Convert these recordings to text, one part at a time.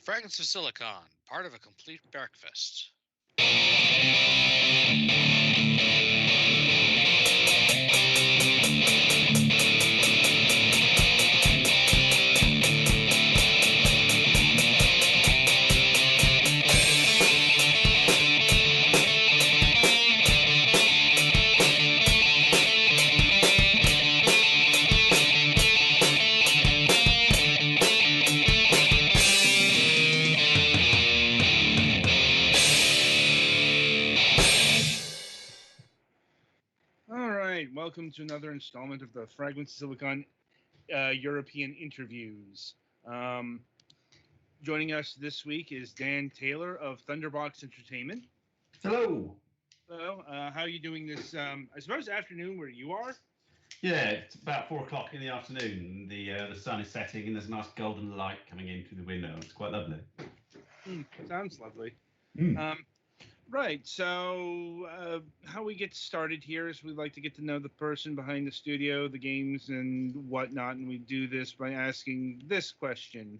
Fragments of silicon, part of a complete breakfast. All right, welcome to another installment of the Fragments of Silicon European interviews. Joining us this week is Dan Taylor of Thunderbox Entertainment. Hello. Hello, how are you doing this? I suppose afternoon where you are. Yeah, it's about 4 o'clock in the afternoon. The sun is setting and there's a nice golden light coming in through the window. It's quite lovely. Sounds lovely. Mm. Right, so how we get started here is we like to get to know the person behind the studio, the games, and whatnot, and we do this by asking this question.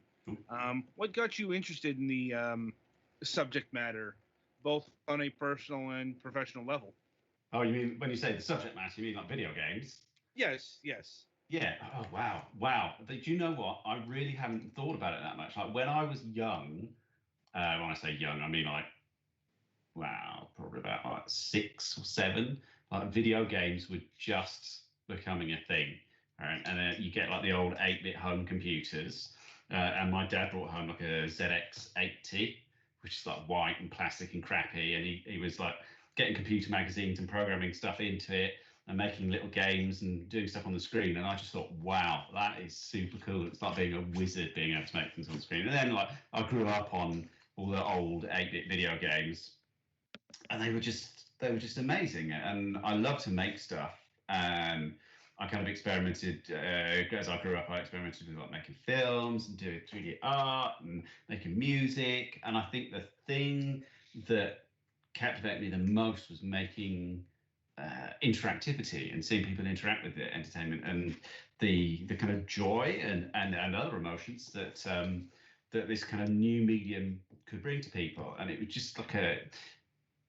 What got you interested in the subject matter, both on a personal and professional level? Oh, you mean when you say the subject matter, you mean like video games? Yes. Yeah. Oh, wow. Do you know what? I really haven't thought about it that much. Like when I was young, when I say young, I mean like, wow, probably about like 6 or 7. Like video games were just becoming a thing. Right? And then you get like the old 8-bit home computers. And my dad brought home like a ZX80, which is like white and plastic and crappy. And he was like getting computer magazines and programming stuff into it and making little games and doing stuff on the screen. And I just thought, wow, that is super cool. It's like being a wizard being able to make things on the screen. And then like I grew up on all the old 8-bit video games, and they were just amazing. And I love to make stuff. And I kind of experimented as I grew up. I experimented with like making films and doing 3D art and making music. And I think the thing that captivated me the most was making interactivity and seeing people interact with the entertainment and the kind of joy and other emotions that this kind of new medium could bring to people. And it was just like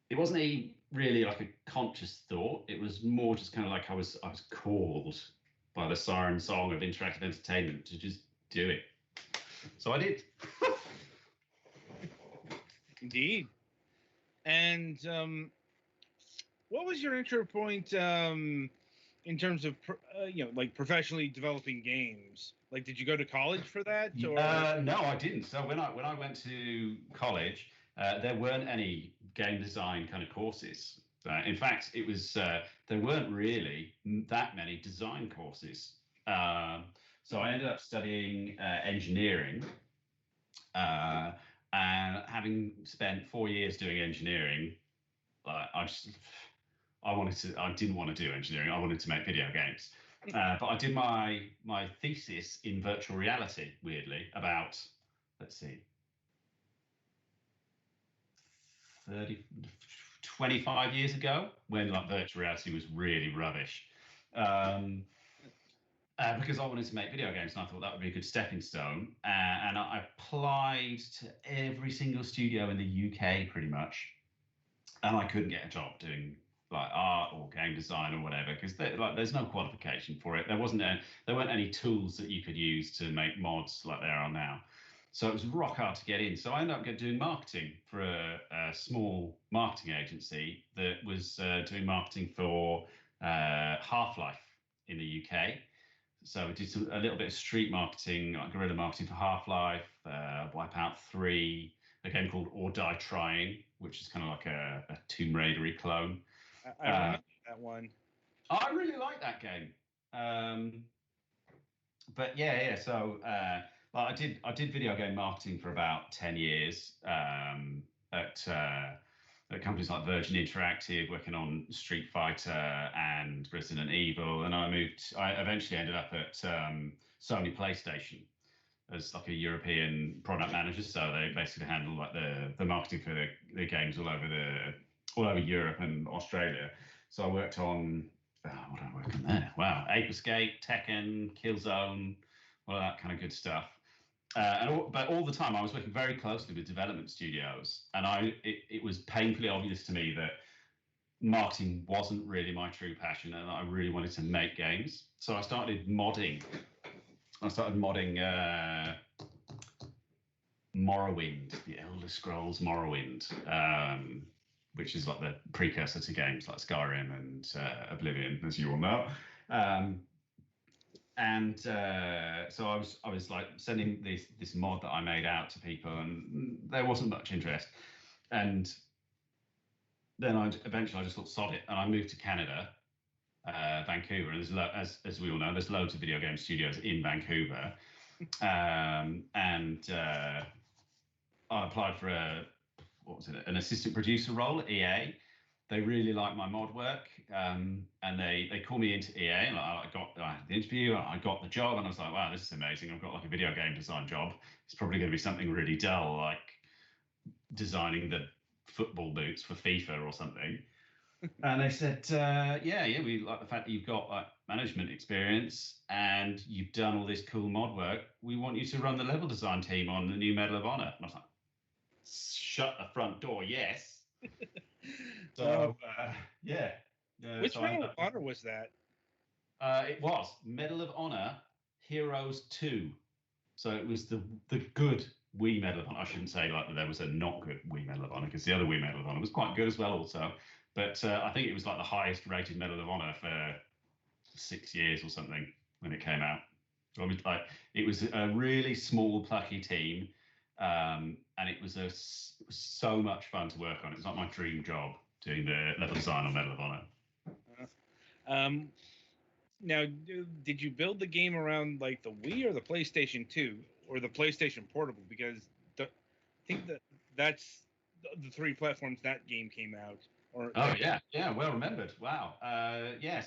it wasn't really like a conscious thought. It was more just kind of like I was called by the siren song of interactive entertainment to just do it. So I did. Indeed. And what was your intro point in terms of like professionally developing games? Like, did you go to college for that? Or No, I didn't. So when I went to college, there weren't any game design kind of courses. In fact, it was there weren't really that many design courses. So I ended up studying engineering, uh, and having spent 4 years doing engineering, I didn't want to do engineering. I wanted to make video games. But I did my thesis in virtual reality, weirdly, about, let's see, 30, 25 years ago, when like virtual reality was really rubbish. Because I wanted to make video games, and I thought that would be a good stepping stone. And I applied to every single studio in the UK, pretty much, and I couldn't get a job doing like art or game design or whatever, because there's no qualification for it. There weren't any tools that you could use to make mods like there are now. So it was rock hard to get in. So I ended up doing marketing for a small marketing agency that was doing marketing for Half-Life in the UK. So we did a little bit of street marketing, like guerrilla marketing for Half-Life, Wipeout 3, a game called Or Die Trying, which is kind of like a Tomb Raider-y clone. I remember that one. I really like that game. But yeah. So I did video game marketing for about 10 years at companies like Virgin Interactive, working on Street Fighter and Resident Evil, and I eventually ended up at Sony PlayStation as like a European product manager. So they basically handle like the marketing for the games all over Europe and Australia. So I worked on what did I work on there? Wow, Ape Escape, Tekken, Killzone, all of that kind of good stuff. But all the time, I was working very closely with development studios, and it was painfully obvious to me that marketing wasn't really my true passion, and I really wanted to make games. So I started modding. Morrowind, the Elder Scrolls Morrowind, which is like the precursor to games like Skyrim and Oblivion, as you all know. So I was like sending this mod that I made out to people, and there wasn't much interest. And then eventually I just thought, sod it, and I moved to Canada, Vancouver. And as we all know, there's loads of video game studios in Vancouver. I applied for an assistant producer role at EA. They really liked my mod work, and they called me into EA. And I had the interview, and I got the job, and I was like, wow, this is amazing. I've got like a video game design job. It's probably going to be something really dull, like designing the football boots for FIFA or something. And they said, yeah, we like the fact that you've got like management experience and you've done all this cool mod work. We want you to run the level design team on the new Medal of Honor. And I was like, shut the front door, yes. So, yeah. Which Medal of Honor was that? It was Medal of Honor Heroes 2. So it was the good Wii Medal of Honor. I shouldn't say like that there was a not good Wii Medal of Honor, because the other Wii Medal of Honor was quite good as well also. But I think it was like the highest rated Medal of Honor for 6 years or something when it came out. So it was a really small, plucky team, and it was so much fun to work on. It was like my dream job, doing the level design on Medal of Honor. Now, did you build the game around like the Wii or the PlayStation 2 or the PlayStation Portable? Because I think that's the three platforms that game came out. Well remembered. Wow.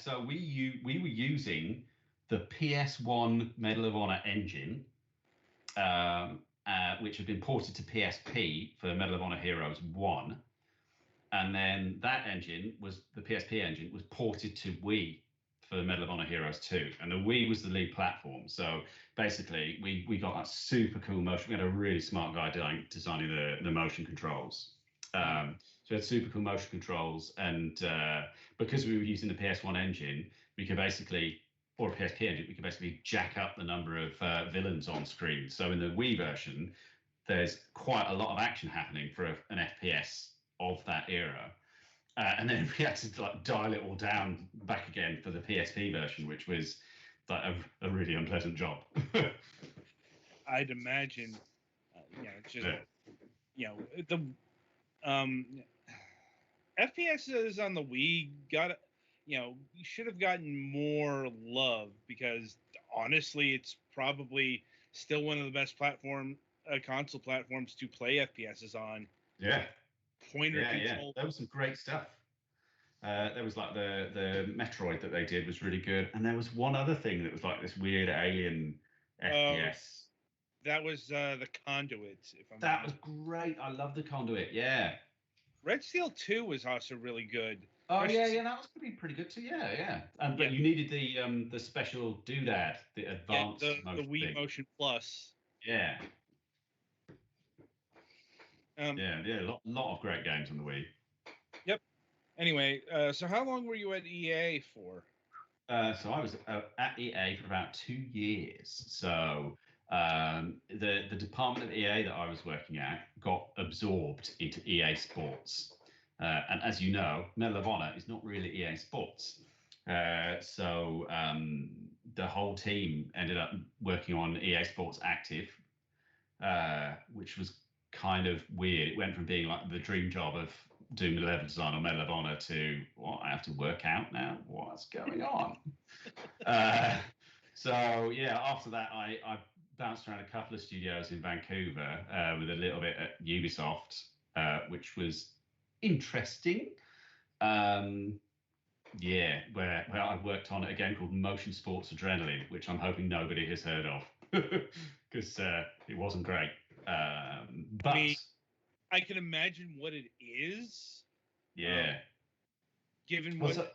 So we were using the PS1 Medal of Honor engine, which had been ported to PSP for Medal of Honor Heroes 1. And then that engine the PSP engine was ported to Wii for Medal of Honor Heroes 2. And the Wii was the lead platform. So basically, we got that super cool motion. We had a really smart guy designing the motion controls. So we had super cool motion controls, and because we were using the PS1 engine, we could basically, or a PSP engine, we could basically jack up the number of villains on screen. So in the Wii version, there's quite a lot of action happening for an FPS of that era. And then we had to like dial it all down back again for the PSP version, which was like a really unpleasant job. I'd imagine, it's just, the FPSs on the Wii you should have gotten more love, because honestly, it's probably still one of the best console platforms to play FPSs on. Yeah. Pointer control. There was some great stuff. There was like the Metroid that they did was really good, and there was one other thing that was like this weird alien FPS. That was the Conduit. That was great. I love the Conduit. Yeah. Red Steel 2 was also really good. Oh that was going to be pretty good too. Yeah. But you needed the special doodad, the advanced the Wii Motion Plus. Yeah. A lot of great games on the Wii. Yep. Anyway, so how long were you at EA for? So I was at EA for about 2 years. So the department of EA that I was working at got absorbed into EA Sports. And as you know, Medal of Honor is not really EA Sports. So the whole team ended up working on EA Sports Active, which was kind of weird. It went from being like the dream job of doing the level design on Medal of Honor to, I have to work out now what's going on. So yeah, after that, I bounced around a couple of studios in Vancouver with a little bit at Ubisoft, which was interesting. Where I worked on a game called Motion Sports Adrenaline, which I'm hoping nobody has heard of, because it wasn't great. But I can imagine what it is. Yeah. Given what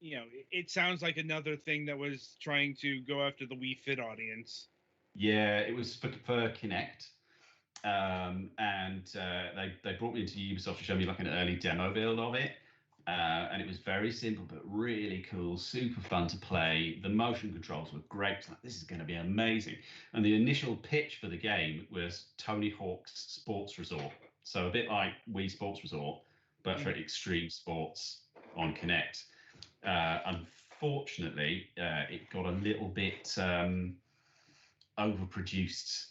it sounds like another thing that was trying to go after the Wii Fit audience. Yeah, it was for Kinect. And they brought me into Ubisoft to show me like an early demo build of it. And it was very simple but really cool, super fun to play. The motion controls were great. It's like, this is going to be amazing. And the initial pitch for the game was Tony Hawk's Sports Resort. So a bit like Wii Sports Resort, but for extreme sports on Kinect. Unfortunately, it got a little bit overproduced,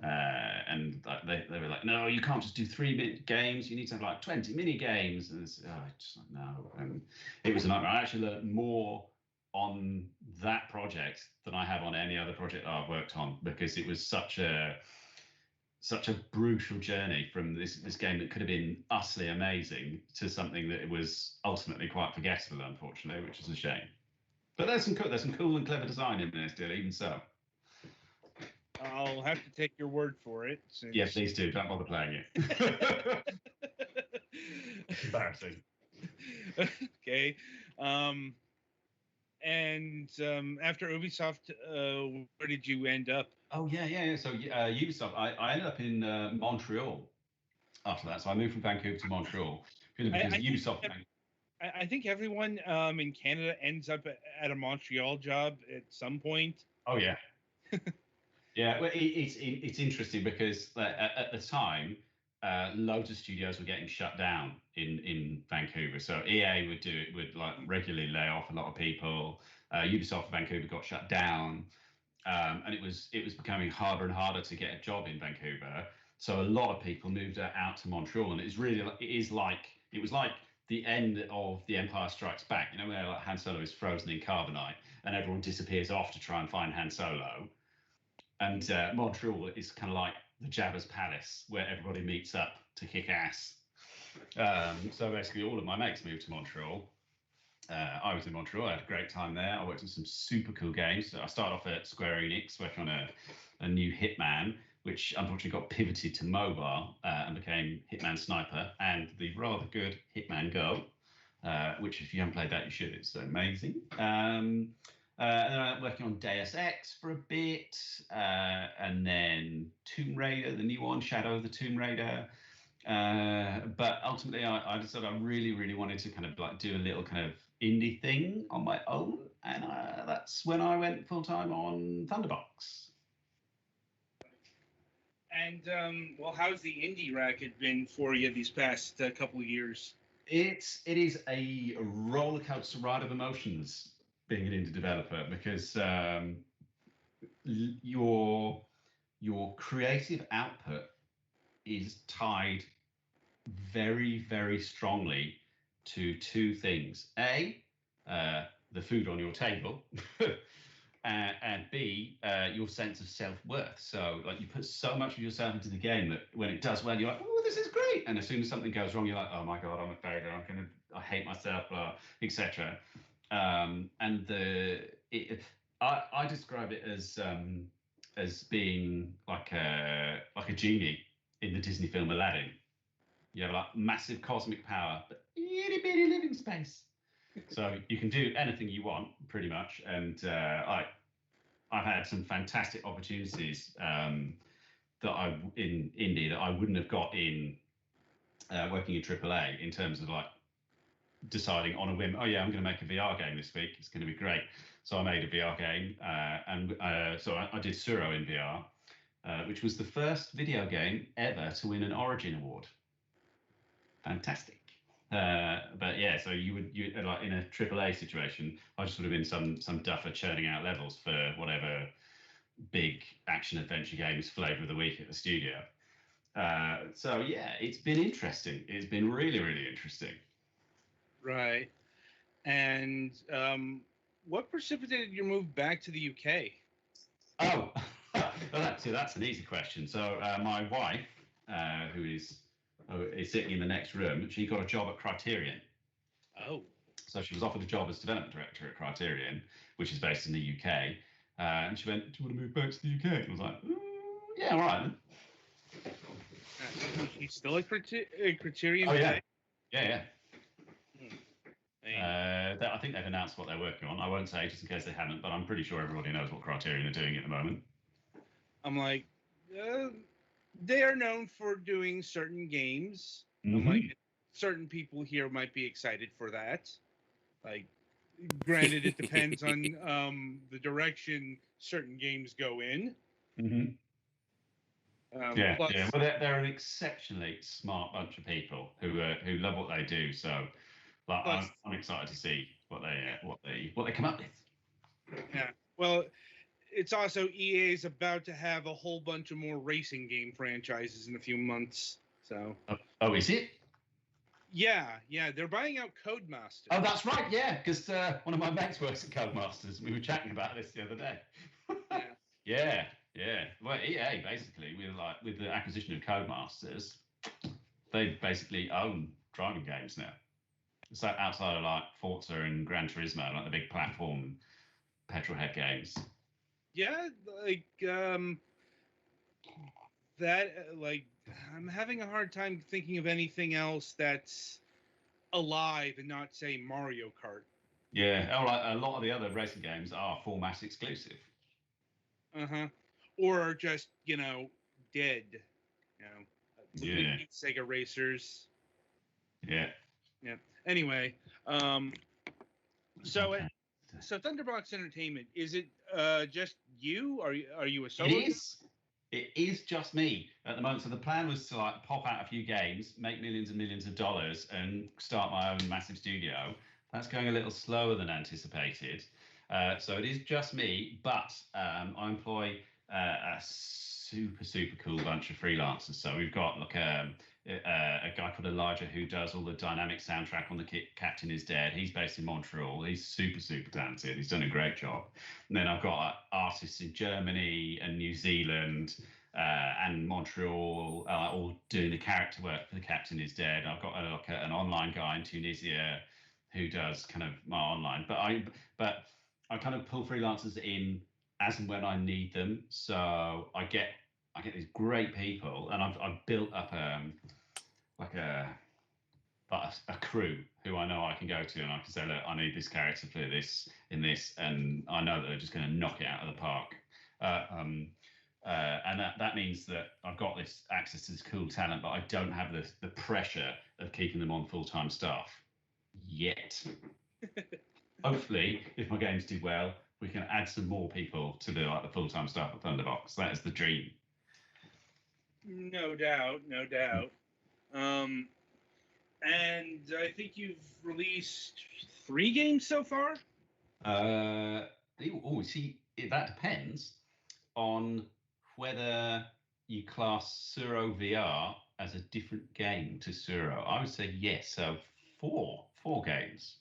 and they were like, no, you can't just do 3-minute games. You need to have like 20 mini games. And it's, just like, no. And it was a nightmare. I actually learned more on that project than I have on any other project that I've worked on, because it was such a brutal journey from this game that could have been utterly amazing to something that it was ultimately quite forgettable, unfortunately, which is a shame. But there's some cool and clever design in there still, even so. I'll have to take your word for it. Since... Yeah, please do. Don't bother playing it. Embarrassing. Okay. And after Ubisoft, where did you end up? Oh, yeah. So Ubisoft, I ended up in Montreal after that. So I moved from Vancouver to Montreal because Ubisoft... I think everyone in Canada ends up at a Montreal job at some point. Oh, yeah. Yeah, well, it's interesting because at the time, loads of studios were getting shut down in Vancouver. So EA would like regularly lay off a lot of people. Ubisoft Vancouver got shut down, and it was becoming harder and harder to get a job in Vancouver. So a lot of people moved out to Montreal, and it was like the end of The Empire Strikes Back. You know, where like Han Solo is frozen in carbonite, and everyone disappears off to try and find Han Solo. And Montreal is kind of like the Jabba's palace, where everybody meets up to kick ass. So basically, all of my mates moved to Montreal. I was in Montreal. I had a great time there. I worked on some super cool games. So I started off at Square Enix, working on a new Hitman, which unfortunately got pivoted to mobile and became Hitman Sniper and the rather good Hitman Go, which if you haven't played that, you should. It's amazing. And then I'm working on Deus Ex for a bit, and then Tomb Raider, the new one, Shadow of the Tomb Raider. But ultimately, I decided I really, really wanted to kind of like do a little kind of indie thing on my own, and that's when I went full time on Thunderbox. And well, how's the indie racket been for you these past couple of years? It is a roller coaster ride of emotions being an indie developer, because your creative output is tied very, very strongly to two things: A, the food on your table, and B, your sense of self-worth. So like you put so much of yourself into the game that when it does well, you're like, oh, this is great. And as soon as something goes wrong, you're like, oh my God, I'm a failure. I hate myself, etc. And I describe it as being like a genie in the Disney film Aladdin. You have like massive cosmic power, but itty bitty living space. So you can do anything you want, pretty much. And I've had some fantastic opportunities that in indie that I wouldn't have got in working in AAA, in terms of like deciding on a whim, oh yeah, I'm going to make a VR game this week. It's going to be great. So I made a VR game, and so I did Suro in VR, which was the first video game ever to win an Origin Award. Fantastic. But yeah, so you like in a AAA situation, I just would have been some duffer churning out levels for whatever big action adventure games flavor of the week at the studio. So yeah, it's been interesting. It's been really, really interesting. Right. And what precipitated your move back to the UK? Oh, well, that's an easy question. So my wife, who is sitting in the next room, she got a job at Criterion. Oh. So she was offered a job as development director at Criterion, which is based in the UK. And she went, do you want to move back to the UK? And I was like, yeah, all right then. She's still at Criterion? Oh, yeah. Yeah. Hmm. I think they've announced what they're working on. I won't say just in case they haven't, but I'm pretty sure everybody knows what Criterion are doing at the moment. I'm like, uh, they are known for doing certain games. I'm Hmm. like, certain people here might be excited for that. Like, granted, it depends on the direction certain games go in. Hmm. Yeah, yeah. Plus, Well, they're an exceptionally smart bunch of people who love what they do. So, like, I'm, plus, I'm excited to see yeah, what they come up with. yeah. Well, it's also EA is about to have a whole bunch of more racing game franchises in a few months. So, Oh, is it? yeah, they're buying out Oh, Codemasters. that's right. Yeah, because one of my mates works at Codemasters. We were chatting about this the other day. Yeah, Yeah, yeah. Well, EA basically with the acquisition of Codemasters, they basically own driving games now. So outside of like Forza and Gran Turismo, like the big platform petrol head games. yeah, like that. Like, I'm having a hard time thinking of anything else that's alive and not say Mario Kart. Yeah, a lot of the other racing games are format exclusive. Uh-huh. Or just, dead. You know, looking at Yeah, you, Sega Racers. yeah. Yeah. Anyway, um, so Okay. so Thunderbox Entertainment, is it just you? Are you a It solo? is. It is just me at the moment. So the plan was to like pop out a few games, make millions and millions of dollars, and start my own massive studio. That's going a little slower than anticipated. So it is just me, but I employ a super cool bunch of freelancers. So we've got like a guy called Elijah who does all the dynamic soundtrack on the Captain is Dead. He's based in Montreal. He's super talented. He's done a great job. And then I've got artists in Germany and New Zealand and Montreal, all doing the character work for The Captain is Dead. I've got an online guy in Tunisia who does kind of my online, but I kind of pull freelancers in as and when I need them. So I get these great people, and I've built up like a crew who I know I can go to, and I can say, look, I need this character for this in this, and I know that they're just going to knock it out of the park. Uh, um, and that means that I've got this access to this cool talent, but I don't have the pressure of keeping them on full-time staff yet. Hopefully, if my games do well, we can add some more people to the full-time staff at Thunderbox. That is the dream. No doubt, no doubt. Um, and I think you've released 3 games so far. Uh, see, that depends on whether you class Suro VR as a different game to Suro. I would say yes. So four games.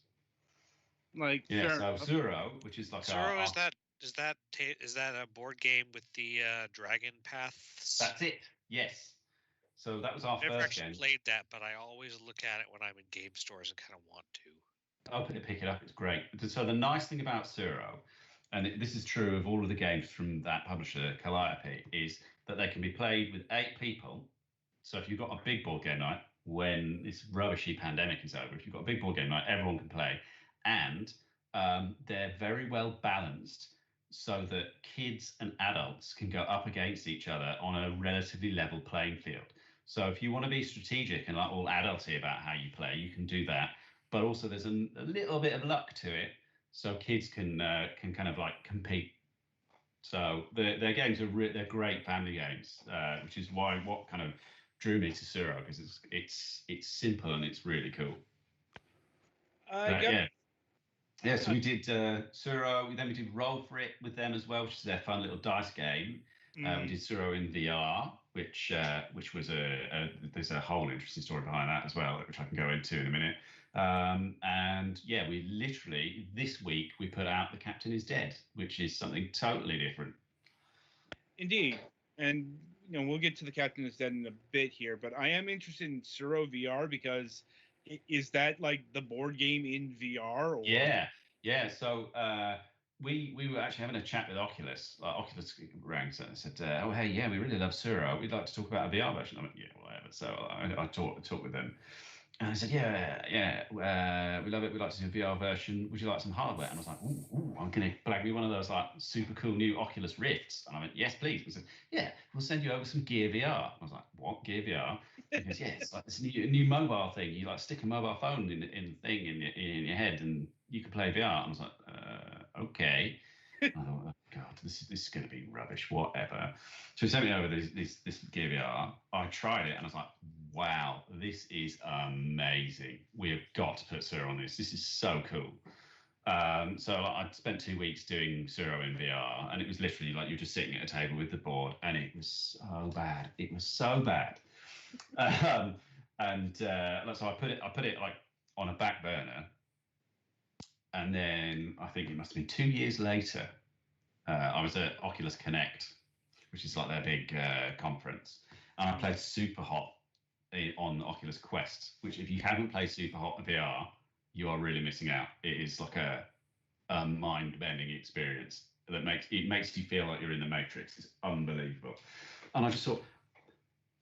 Like, Yeah. fair So enough. Suro, which is like Zero, is that a board game with the dragon paths? that's it. Yes. So that was our I've never first actually game. played that, but I always look at it when I'm in game stores and kind of want to. Open it, pick it up. It's great. So the nice thing about Suro, and this is true of all of the games from that publisher, Calliope, is that they can be played with 8 people. So if you've got a big board game night, when this rubbishy pandemic is over, if you've got a big board game night, everyone can play, and they're very well balanced so that kids and adults can go up against each other on a relatively level playing field. So if you want to be strategic and like all adulty about how you play, you can do that. But also there's a little bit of luck to it, so kids can kind of like compete. So their games they're great family games, which is what kind of drew me to Suro because it's simple and it's really cool. I got. Yeah, yeah. So we did Suro. Then we did Roll for It with them as well, which is their fun little dice game. We did Suro in VR, which was there's a whole interesting story behind that as well, which I can go into in a minute. And yeah, we literally this week we put out The Captain is Dead, which is something totally different. Indeed, and we'll get to the Captain is Dead in a bit here, but I am interested in Suro VR because is that like the board game in VR? Or Yeah. So we were actually having a chat with Oculus. Oculus rang and said, "Oh hey, yeah, we really love Suro. We'd like to talk about a VR version." I went, "Yeah, whatever." So I talked with them, And I said, yeah, we love it. We'd like to do a VR version. Would you like some hardware? And I was like, ooh, I'm going to blag me one of those like super cool new Oculus Rifts. And I went, yes, please. He said, yeah, we'll send you over some Gear VR. I was like, what, Gear VR? He goes, yeah, it's like this new mobile thing. You like stick a mobile phone in the thing in your head and you can play VR. And I was like, okay. I thought, oh God, this is going to be rubbish, whatever. So he sent me over this Gear VR. I tried it and I was like, wow, this is amazing. We have got to put Suro on this. This is so cool. So I spent 2 weeks doing Suro in VR, and it was literally like you're just sitting at a table with the board, and it was so bad. It was so bad. So I put it like on a back burner, and then I think it must have been 2 years later. I was at Oculus Connect, which is like their big conference, and I played Super Hot on Oculus Quest. Which, if you haven't played Super Hot VR, you are really missing out. It is like a mind-bending experience that makes you feel like you're in the Matrix. It's unbelievable. And I just thought,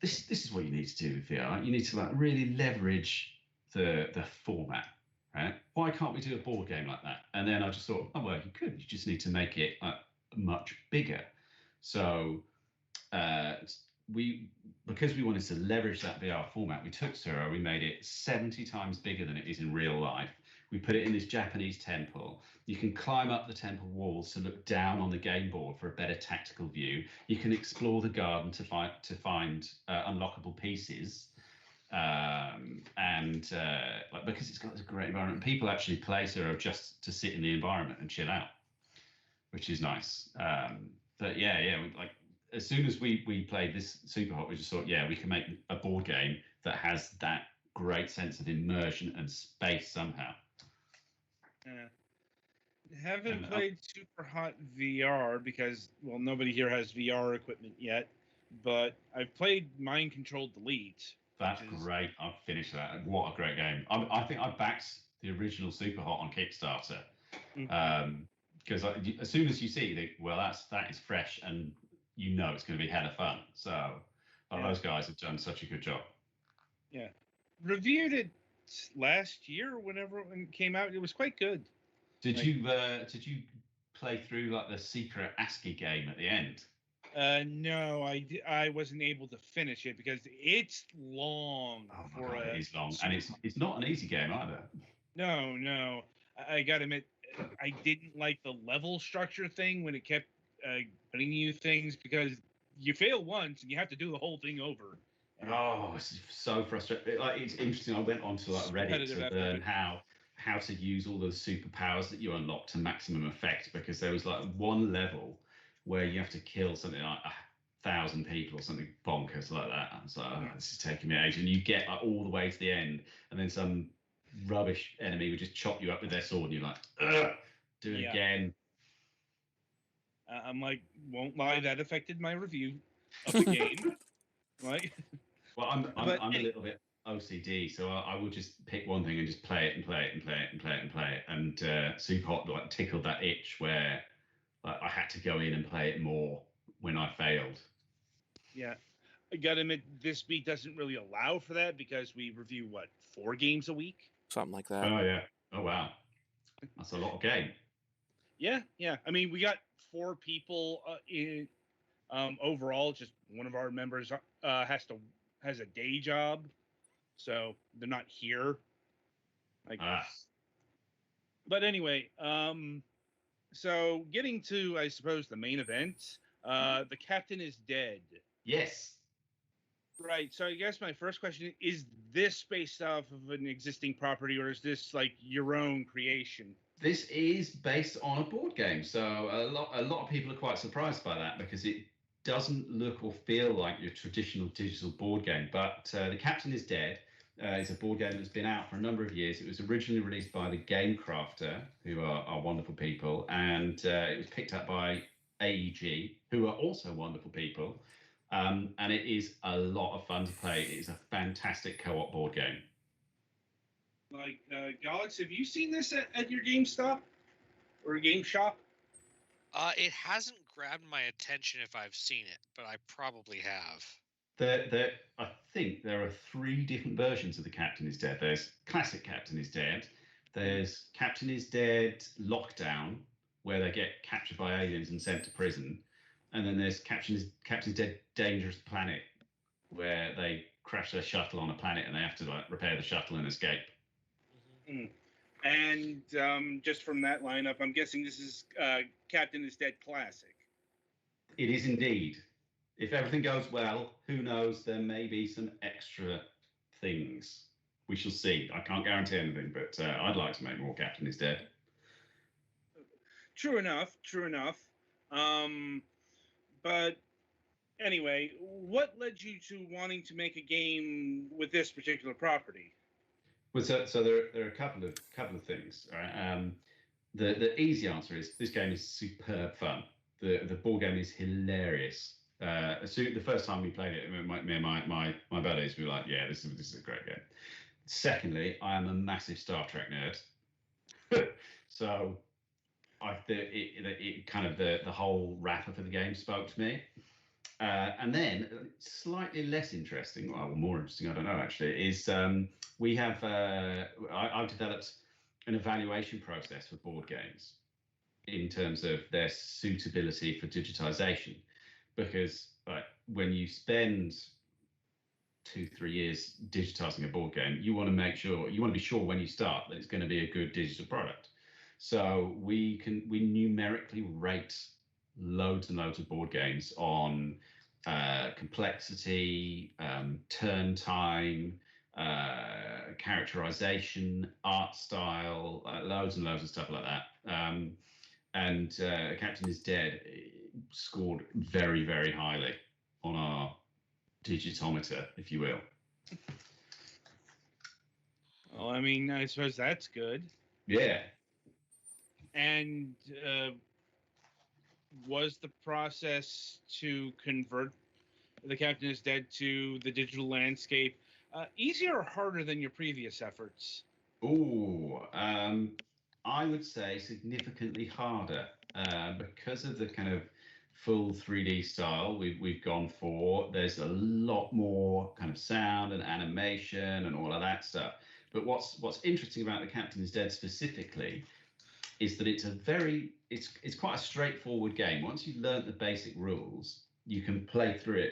this is what you need to do with VR. You need to like really leverage the format. Right? Why can't we do a board game like that? And then I just thought, oh well, you could. You just need to make it much bigger. So because we wanted to leverage that VR format, we took Suro, we made it 70 times bigger than it is in real life. We put it in this Japanese temple. You can climb up the temple walls to look down on the game board for a better tactical view. You can explore the garden to find unlockable pieces. Because it's got this great environment, people actually play Suro just to sit in the environment and chill out, which is nice. But as soon as we played this Super Hot, we just thought, yeah, we can make a board game that has that great sense of immersion and space somehow. Haven't played Super Hot VR because, well, nobody here has VR equipment yet. But I've played Mind Control Delete. That's great. I've finished that. What a great game. I think I backed the original Super Hot on Kickstarter. Because as soon as you see, you think, well, that is fresh, and you know it's going to be hella fun. So those guys have done such a good job. Yeah, reviewed it last year whenever it came out. It was quite good. Did you play through like the secret ASCII game at the end? No, I wasn't able to finish it because it's long. Oh my God, it is long, and it's not an easy game either. No, I gotta admit, I didn't like the level structure thing when it kept putting you things because you fail once and you have to do the whole thing over. Oh, it's so frustrating. Like, it's interesting. I went onto like Reddit to learn how to use all the superpowers that you unlock to maximum effect, because there was like one level where you have to kill something like 1,000 people or something bonkers like that. I was like, oh, this is taking me age. And you get like all the way to the end, and then some rubbish enemy would just chop you up with their sword, and you're like, ugh, do it again. I'm like, won't lie, that affected my review of the game. Right? Well, I'm a little bit OCD, so I will just pick one thing and just play it and play it and play it and play it and play it. And Super Hot like tickled that itch where I had to go in and play it more when I failed. Yeah, I gotta admit, this beat doesn't really allow for that because we review 4 games a week, something like that. Oh yeah. Oh wow, that's a lot of game. Yeah. I mean, we got 4 people in overall. Just one of our members has a day job, so they're not here. But anyway, so getting to, I suppose, the main event, the captain is dead. Yes. Right. So I guess my first question is this based off of an existing property, or is this like your own creation? This is based on a board game, so a lot of people are quite surprised by that because it doesn't look or feel like your traditional digital board game. But The Captain is Dead is a board game that's been out for a number of years. It was originally released by the Game Crafter, who are wonderful people, and it was picked up by AEG, who are also wonderful people. And it is a lot of fun to play. It is a fantastic co-op board game. Like, Alex, have you seen this at your GameStop or Game Shop? It hasn't grabbed my attention if I've seen it, but I probably have. I think there are 3 different versions of the Captain is Dead. There's classic Captain is Dead. There's Captain is Dead Lockdown, where they get captured by aliens and sent to prison. And then there's Captain is Dead Dangerous Planet, where they crash their shuttle on a planet and they have to like repair the shuttle and escape. Mm. And just from that lineup, I'm guessing this is Captain is Dead Classic. It is indeed. If everything goes well, who knows? There may be some extra things. We shall see. I can't guarantee anything, but I'd like to make more Captain is Dead. True enough. But anyway, what led you to wanting to make a game with this particular property? Well, so there are a couple of things. Right? The easy answer is this game is superb fun. The board game is hilarious. So the first time we played it, me and my buddies, we were like, yeah, this is a great game. Secondly, I am a massive Star Trek nerd, so the whole wrapper for the game spoke to me. And then, slightly less interesting, well, more interesting, I don't know actually, is we have I've developed an evaluation process for board games in terms of their suitability for digitization, because when you spend 2-3 years digitizing a board game, you want to be sure when you start that it's going to be a good digital product. So we numerically rate loads and loads of board games on complexity, turn time, characterization, art style, loads and loads of stuff like that. And Captain is Dead scored very, very highly on our digitometer, if you will. Well, I mean, I suppose that's good. Yeah. And was the process to convert the Captain is Dead to the digital landscape easier or harder than your previous efforts? Oh, I would say significantly harder because of the kind of full 3D style we've gone for. There's a lot more kind of sound and animation and all of that stuff. But what's interesting about the Captain is Dead specifically is that it's quite a straightforward game. Once you've learned the basic rules, you can play through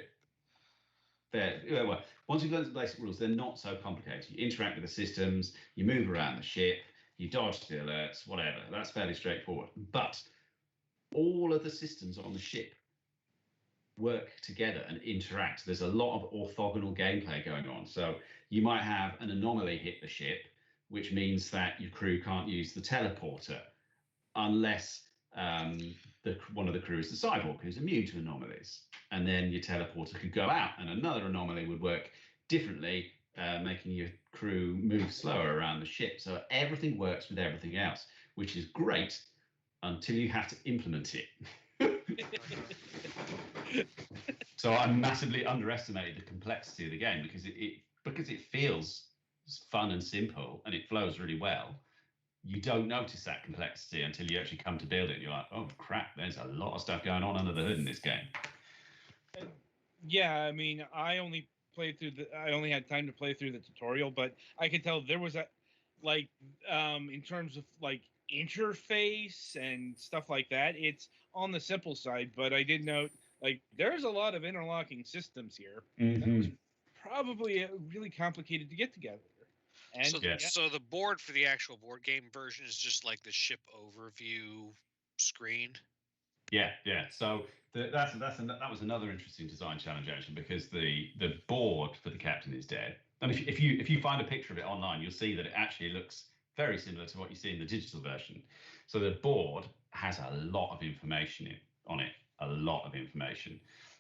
it. Well, once you've learned the basic rules, they're not so complicated. You interact with the systems, you move around the ship, you dodge the alerts, whatever. That's fairly straightforward. But all of the systems on the ship work together and interact. There's a lot of orthogonal gameplay going on. So you might have an anomaly hit the ship, which means that your crew can't use the teleporter unless one of the crew is the cyborg who's immune to anomalies. And then your teleporter could go out and another anomaly would work differently, making your crew move slower around the ship. So everything works with everything else, which is great until you have to implement it. So I massively underestimated the complexity of the game because it feels fun and simple and it flows really well. You don't notice that complexity until you actually come to build it. You're like, oh crap, there's a lot of stuff going on under the hood in this game. Yeah, I mean, I only had time to play through the tutorial, but I could tell there was in terms of like interface and stuff like that, it's on the simple side, but I did note like there's a lot of interlocking systems here. Mm-hmm. That was probably really complicated to get together. And so the board for the actual board game version is just like the ship overview screen. Yeah. So that was another interesting design challenge actually, because the board for the Captain is Dead. And if you find a picture of it online, you'll see that it actually looks very similar to what you see in the digital version. So the board has a lot of information on it, a lot of information.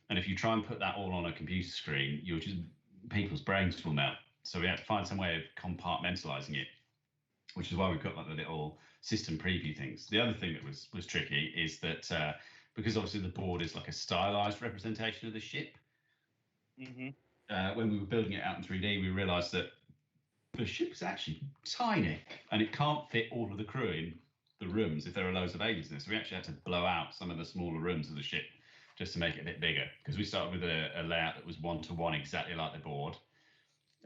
And if you try and put that all on a computer screen, people's brains will melt. So we had to find some way of compartmentalizing it, which is why we've got like the little system preview things. The other thing that was tricky is that because obviously the board is like a stylized representation of the ship. Mm-hmm. When we were building it out in 3D, we realized that the ship's actually tiny and it can't fit all of the crew in the rooms if there are loads of aliens in there. So we actually had to blow out some of the smaller rooms of the ship just to make it a bit bigger, because we started with a layout that was 1-to-1 exactly like the board.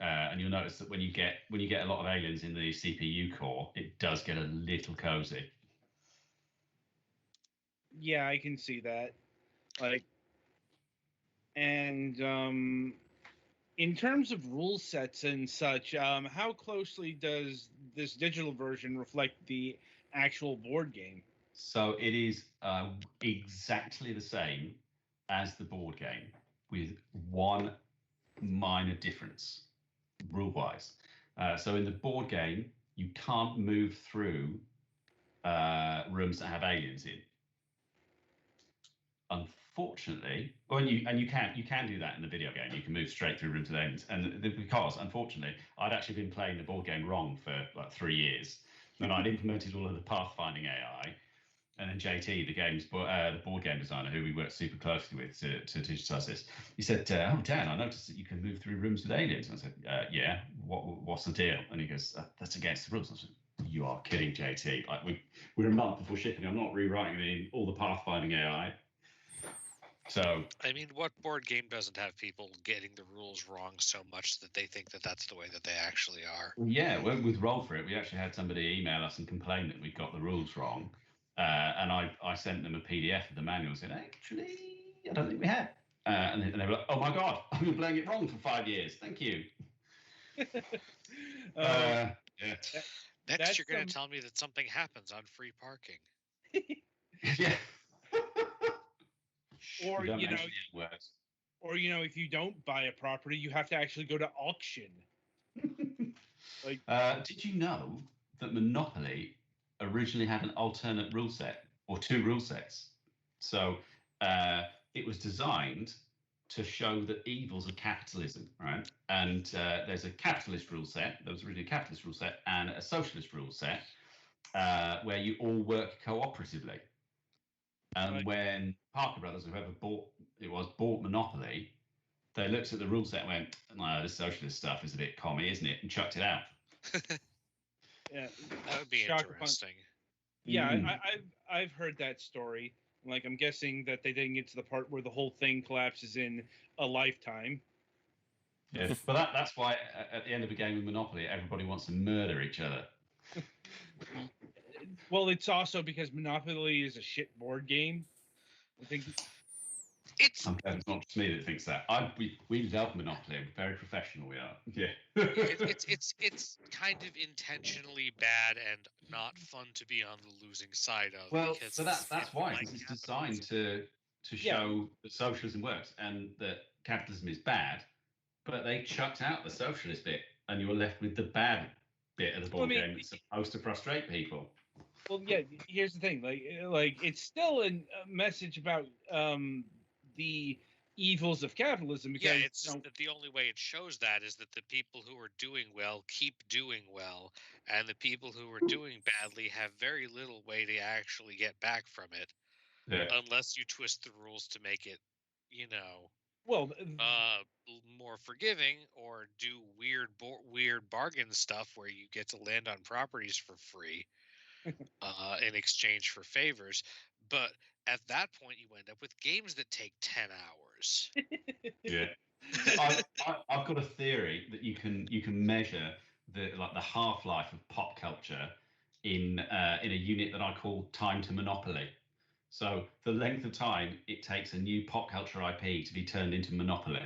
And you'll notice that when you get a lot of aliens in the CPU core, it does get a little cozy. Yeah, I can see that. Like, and in terms of rule sets and such, how closely does this digital version reflect the actual board game? So it is exactly the same as the board game, with one minor difference rule-wise. So in the board game, you can't move through rooms that have aliens in. Unfortunately, you can do that in the video game. You can move straight through rooms with aliens, and because unfortunately, I'd actually been playing the board game wrong for like 3 years, and I'd implemented all of the pathfinding AI. And then JT, the board game designer, who we worked super closely with to digitize this, he said, "Oh, Dan, I noticed that you can move through rooms with aliens." And I said, "Yeah, what's the deal?" And he goes, "That's against the rules." I said, "You are kidding, JT! Like we're a month before shipping. I'm not rewriting all the pathfinding AI." So I mean, what board game doesn't have people getting the rules wrong so much that they think that that's the way that they actually are? yeah, with Roll for It, we actually had somebody email us and complain that we got the rules wrong. And I sent them a PDF of the manual and said, actually, I don't think we had. And they were like, oh my God, I've been playing it wrong for 5 years. Thank you. Uh, Yeah. Next, that's you're going to tell me that something happens on free parking. Yeah. Or don't you know, mention the words. or if you don't buy a property, you have to actually go to auction. Like, Did you know that Monopoly originally had an alternate rule set or two rule sets? So it was designed to show the evils of capitalism, right? And there's a capitalist rule set. There was originally a capitalist rule set and a socialist rule set where you all work cooperatively. And Right. when Parker Brothers, whoever bought Monopoly, they looked at the rule set and went, "No, this socialist stuff is a bit commie, isn't it?" and chucked it out. Yeah, That would be shock upon- interesting. Yeah, Mm. I've heard that story. Like, I'm guessing that they didn't get to the part where the whole thing collapses in a lifetime. Yeah, but that's why at the end of a game of Monopoly, everybody wants to murder each other. Well, it's also because Monopoly is a shit board game. I think It's It's not just me that thinks that. We love Monopoly. We're very professional. We are. Yeah. it's kind of intentionally bad and not fun to be on the losing side of. Well, because so that's why like it's designed capitalism. to show that socialism works and that capitalism is bad, but they chucked out the socialist bit, and you were left with the bad bit of the board game that's supposed to frustrate people. Well, yeah. Here's the thing. Like it's still a message about the evils of capitalism. Because, Yeah, it's just that the only way it shows that is that the people who are doing well keep doing well, and the people who are doing badly have very little way to actually get back from it, unless you twist the rules to make it, well, more forgiving, or do weird bargain stuff where you get to land on properties for free in exchange for favors. But at that point, you end up with games that take 10 hours. Yeah. I've got a theory that you can measure the half-life of pop culture in a unit that I call time to monopoly. So the length of time it takes a new pop culture IP to be turned into Monopoly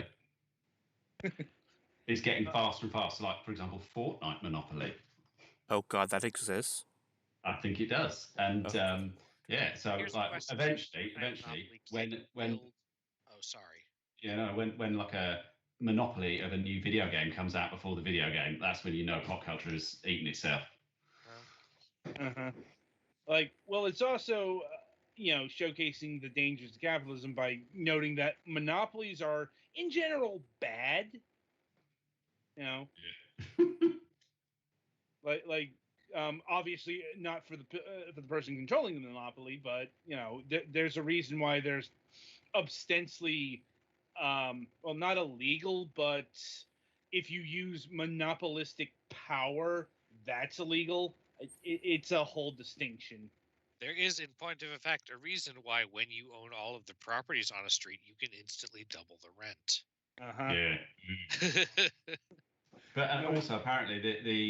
is getting faster and faster. Like, for example, Fortnite Monopoly. Oh God, that exists. I think it does, and yeah. So Here's a like question. eventually, when oh, sorry. when like a monopoly of a new video game comes out before the video game, that's when you know pop culture has eaten itself. Like, well, it's also showcasing the dangers of capitalism by noting that monopolies are in general bad. Yeah. like obviously not for the person controlling the monopoly, but there's a reason why there's ostensibly well, not illegal, but if you use monopolistic power, that's illegal. It's a whole distinction. There is, in point of effect, a reason why when you own all of the properties on a street, you can instantly double the rent. Yeah. But also, apparently,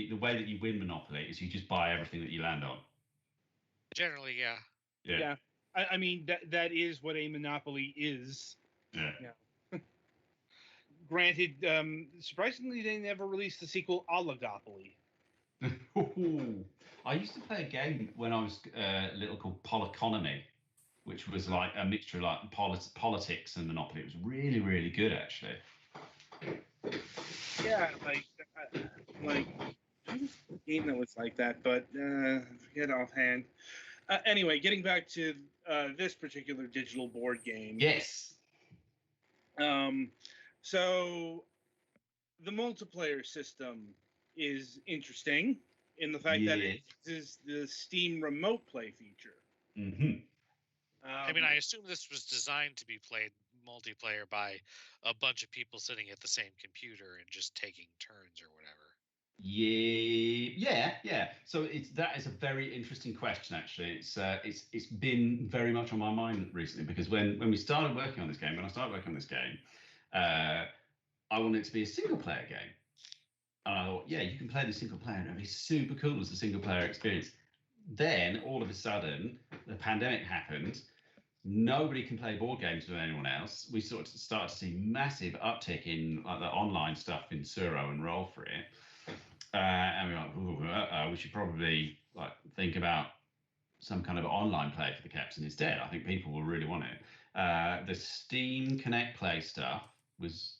the way that you win Monopoly is you just buy everything that you land on. Generally, yeah. Yeah. I mean, that is what a monopoly is. Yeah. Granted, surprisingly, they never released the sequel Oligopoly. I used to play a game when I was little called Polyconomy, which was like a mixture of like politics and Monopoly. It was really, really good, actually. Yeah, like a game that was like that, but forget offhand. Anyway, getting back to this particular digital board game. Yes. So the multiplayer system is interesting in the fact that it uses the Steam Remote Play feature. Mm-hmm. I mean, I assume this was designed to be played multiplayer by a bunch of people sitting at the same computer and just taking turns or whatever. Yeah. So that is a very interesting question. Actually, it's been very much on my mind recently because when we started working on this game, I wanted it to be a single player game, and I thought, yeah, you can play the single player, and it'd be super cool as a single player experience. Then all of a sudden, the pandemic happened. Nobody can play board games with anyone else. We sort of started to see massive uptick in like the online stuff in Suro and Roll for it. And we were like, we should probably like think about some kind of online play for the captain instead. I think people will really want it. The Steam Connect Play stuff was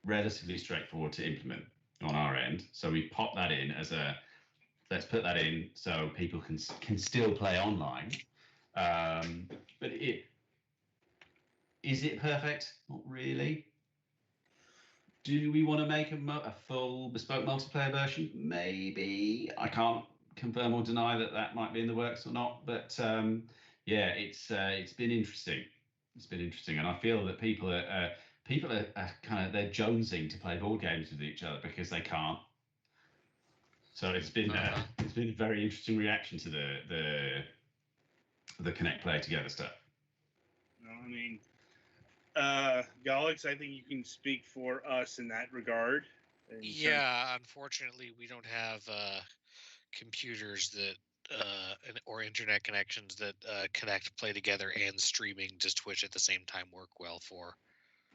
relatively straightforward to implement on our end, so we popped that in as a let's put that in so people can still play online. But is it perfect? Not really. Do we want to make a full bespoke multiplayer version? Maybe. I can't confirm or deny that might be in the works or not. But yeah, it's been interesting. It's been interesting, and I feel that people are kind of they're jonesing to play board games with each other because they can't. So it's been a very interesting reaction to the Connect Play Together stuff. No, I mean, Galax, I think you can speak for us in that regard. Yeah, unfortunately, we don't have computers that or internet connections that connect, play together, and streaming to Twitch at the same time work well for.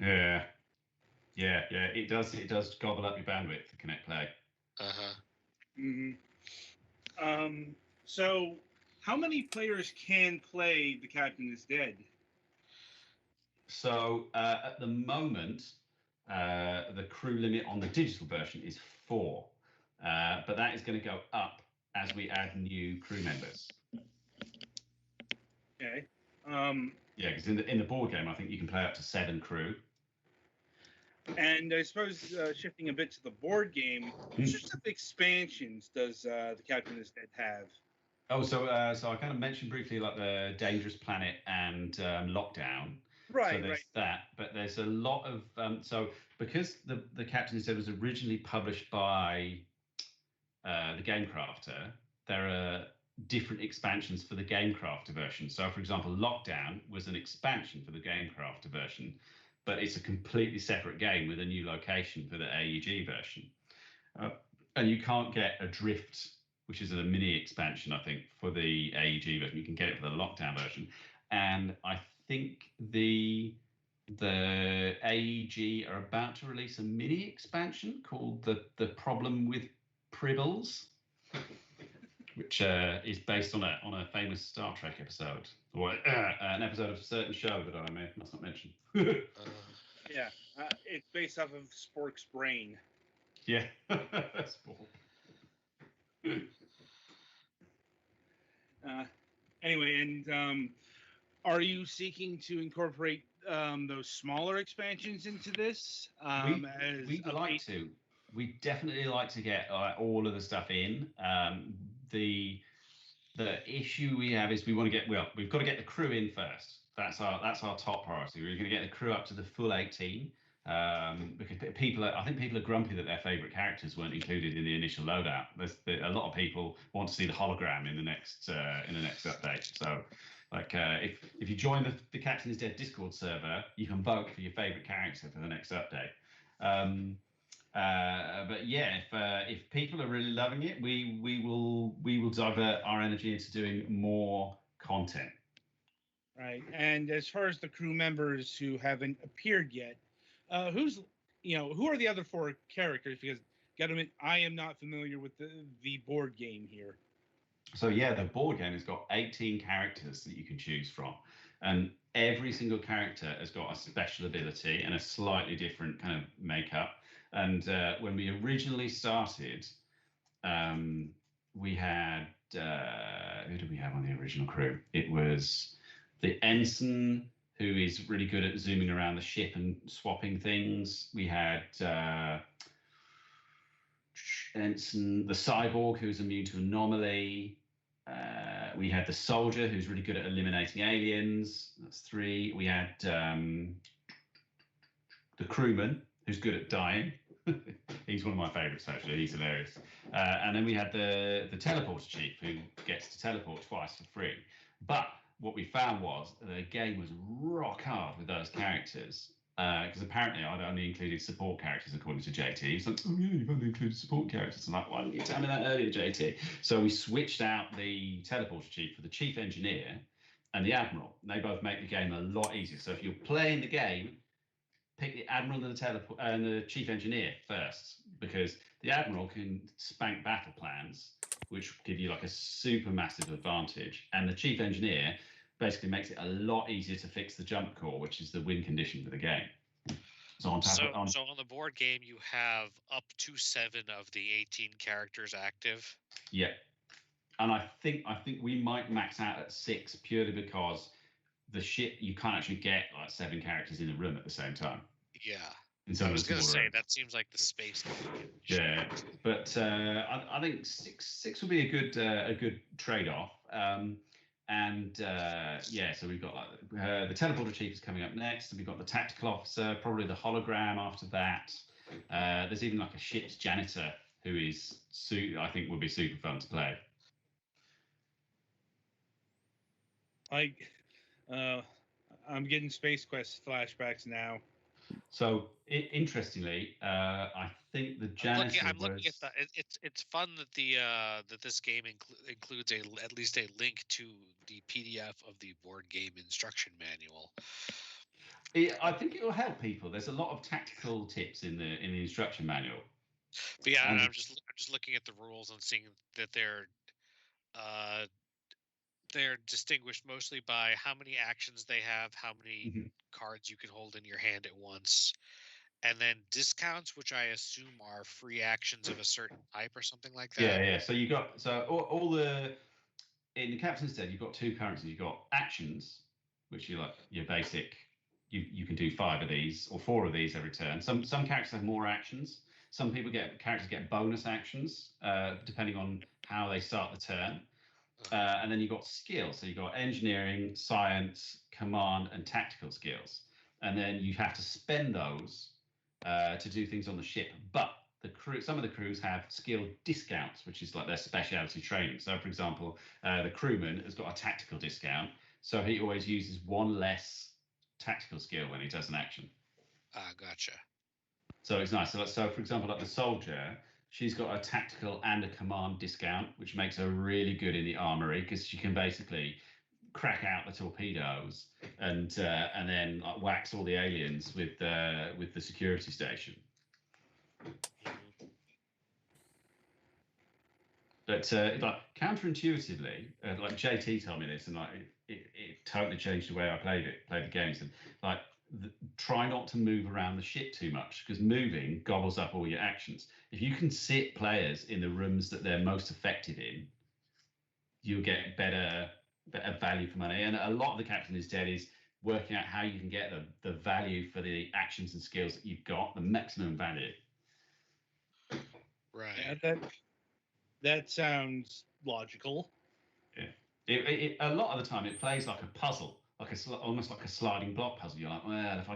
Yeah. It does gobble up your bandwidth for Connect Play. So, how many players can play The Captain is Dead? So at the moment, the crew limit on the digital version is 4, but that is going to go up as we add new crew members. Okay. Yeah, because in the board game, I think you can play up to 7 crew. And I suppose shifting a bit to the board game, what sorts of expansions does The Captain is Dead have? Oh, so I kind of mentioned briefly like the Dangerous Planet and Lockdown. Right, so there's that, but there's a lot of so because the Captain is Dead was originally published by the Game Crafter, there are different expansions for the Game Crafter version. So, for example, Lockdown was an expansion for the Game Crafter version, but it's a completely separate game with a new location for the AEG version. And you can't get Adrift, which is a mini expansion, I think, for the AEG version. You can get it for the Lockdown version. And I think the AEG are about to release a mini expansion called the Problem with Pribbles, which is based on a famous Star Trek episode, or an episode of a certain show that I must not mention. Yeah, it's based off of Spork's brain. Yeah, Spork. Anyway, and are you seeking to incorporate those smaller expansions into this? We'd like to. We definitely like to get all of the stuff in. The issue we have is we've got to get the crew in first. That's our top priority. We're going to get the crew up to the full 18. Because I think people are grumpy that their favourite characters weren't included in the initial loadout. A lot of people want to see the hologram in the next update. So, like, if you join the Captain is Dead Discord server, you can vote for your favourite character for the next update. But yeah, if people are really loving it, we will divert our energy into doing more content. Right. And as far as the crew members who haven't appeared yet, who are the other 4 characters? Because, gotta admit, I am not familiar with the board game here. So yeah, the board game has got 18 characters that you can choose from, and every single character has got a special ability and a slightly different kind of makeup. And when we originally started, we had who did we have on the original crew? It was the ensign, who is really good at zooming around the ship and swapping things. We had ensign, the cyborg, who's immune to anomaly. We had the soldier, who's really good at eliminating aliens. That's 3. We had the crewman, who's good at dying. He's one of my favourites, actually. He's hilarious. And then we had the teleporter chief, who gets to teleport twice for free. But what we found was the game was rock hard with those characters. Because apparently I'd only included support characters, according to JT. He's like, oh yeah, you've only included support characters. I'm like, why didn't you tell me that earlier, JT? So we switched out the teleporter chief for the chief engineer and the admiral. And they both make the game a lot easier. So if you're playing the game, pick the admiral and the chief engineer first, because the admiral can spank battle plans, which give you like a super massive advantage, and the chief engineer basically makes it a lot easier to fix the jump core, which is the win condition for the game. So on the board game, you have up to 7 of the 18 characters active. Yeah, and I think we might max out at 6 purely because the ship, you can't actually get like 7 characters in a room at the same time. Yeah. I was going to say, that seems like the space. Yeah, but I think six will be a good trade-off. So we've got like the teleporter chief is coming up next, and we've got the tactical officer, probably the hologram after that. There's even like a ship's janitor who is I think would be super fun to play. I'm getting Space Quest flashbacks now. So interestingly, I think the janitor. I'm looking at that. It's fun that that this game includes at least a link to the PDF of the board game instruction manual. I think it will help people. There's a lot of tactical tips in the instruction manual. But yeah, I'm just looking at the rules and seeing that they're distinguished mostly by how many actions they have, how many cards you can hold in your hand at once, and then discounts, which I assume are free actions of a certain type or something like that. Yeah. So you got all the in the Captain's Dead, you've got 2 currencies. You've got actions, which you like your basic. You can do 5 of these or 4 of these every turn. Some characters have more actions. Some characters get bonus actions depending on how they start the turn. And then you've got skills. So you've got engineering, science, command, and tactical skills. And then you have to spend those to do things on the ship. But some of the crews have skill discounts, which is like their specialty training. So, for example, the crewman has got a tactical discount. So he always uses 1 less tactical skill when he does an action. Gotcha. So it's nice. So for example, like the soldier, she's got a tactical and a command discount, which makes her really good in the armory because she can basically crack out the torpedoes and then like, wax all the aliens with the security station. But like counterintuitively, like JT told me this, and like it totally changed the way I played the games. And like try not to move around the ship too much because moving gobbles up all your actions. If you can sit players in the rooms that they're most effective in, you'll get better value for money. And a lot of the Captain's Dead is working out how you can get the value for the actions and skills that you've got, the maximum value. Right. Yeah, that sounds logical. Yeah. A lot of the time it plays like a puzzle, almost like a sliding block puzzle. You're like, well, if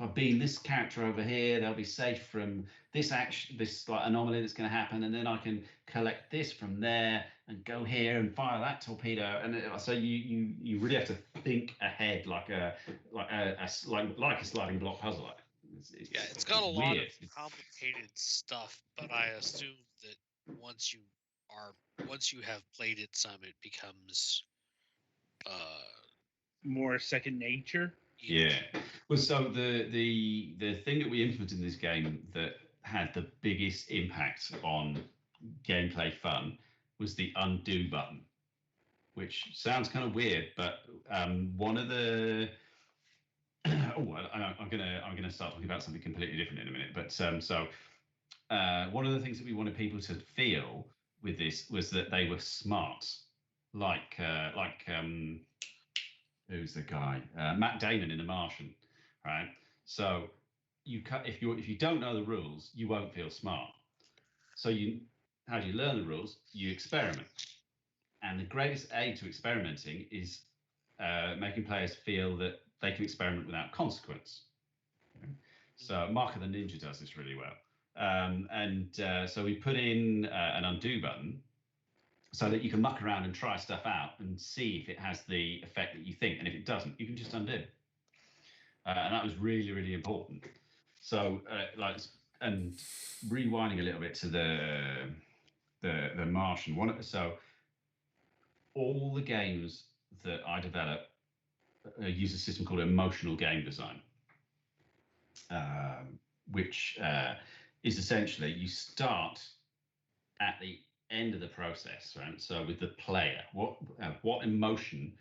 I beam this character over here, they'll be safe from this action, this like anomaly that's going to happen, and then I can collect this from there and go here and fire that torpedo. And so you really have to think ahead like a sliding block puzzle. It's got a lot weird. of complicated stuff, but I assume that once you have played it some, it becomes more second nature. Yeah. Well, so the thing that we implemented in this game that had the biggest impact on gameplay fun was the undo button, which sounds kind of weird, but one of the I'm gonna start talking about something completely different in a minute. But one of the things that we wanted people to feel with this was that they were smart, like who's the guy? Matt Damon in The Martian, right? So if you don't know the rules, you won't feel smart. So how do you learn the rules? You experiment, and the greatest aid to experimenting is making players feel that they can experiment without consequence. So Mark of the Ninja does this really well. So we put in an undo button so that you can muck around and try stuff out and see if it has the effect that you think. And if it doesn't, you can just undo. And that was really, really important. So and rewinding a little bit to the Martian one. So all the games that I develop use a system called emotional game design, which is essentially you start at the end of the process, right? So with the player, what emotion